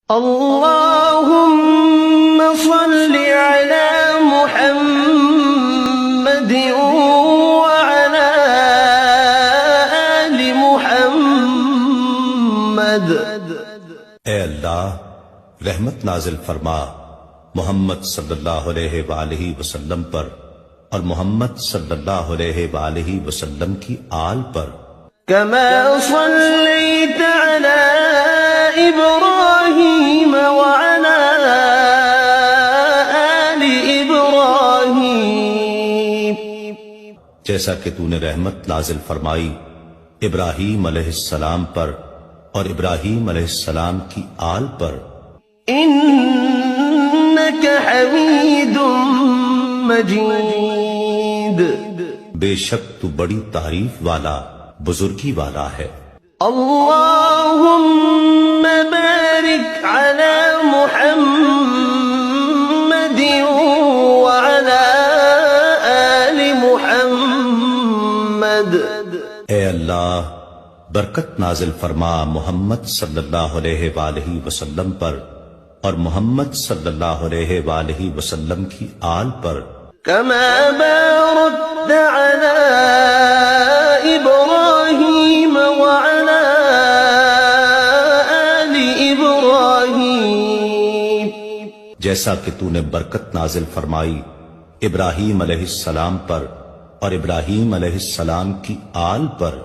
اللهم صل على محمد وعلى آل محمد۔ اے اللہ رحمت نازل فرما محمد صلی اللہ علیہ وآلہ وسلم پر اور محمد صلی اللہ علیہ وآلہ وسلم کی آل پر۔ كما صليت على إبراهيم وعلى آل إبراهيم، جیسا کہ تو نے رحمت نازل فرمائی ابراہیم علیہ السلام پر اور ابراہیم علیہ السلام کی آل پر۔ إنك حميد مجيد، بے شک تو بڑی تعریف والا بزرگی والا ہے۔ اللهم بارك على محمد وعلى آل محمد۔ اے اللہ برکت نازل فرما محمد صلی اللہ علیہ وآلہ وسلم پر اور محمد صلی اللہ علیہ وآلہ وسلم کی آل پر۔ كما باركت على إبراهيم وعلى آل إبراهيم، جیسا کہ تو نے برکت نازل فرمائی ابراہیم علیہ السلام پر اور ابراہیم علیہ السلام کی آل پر۔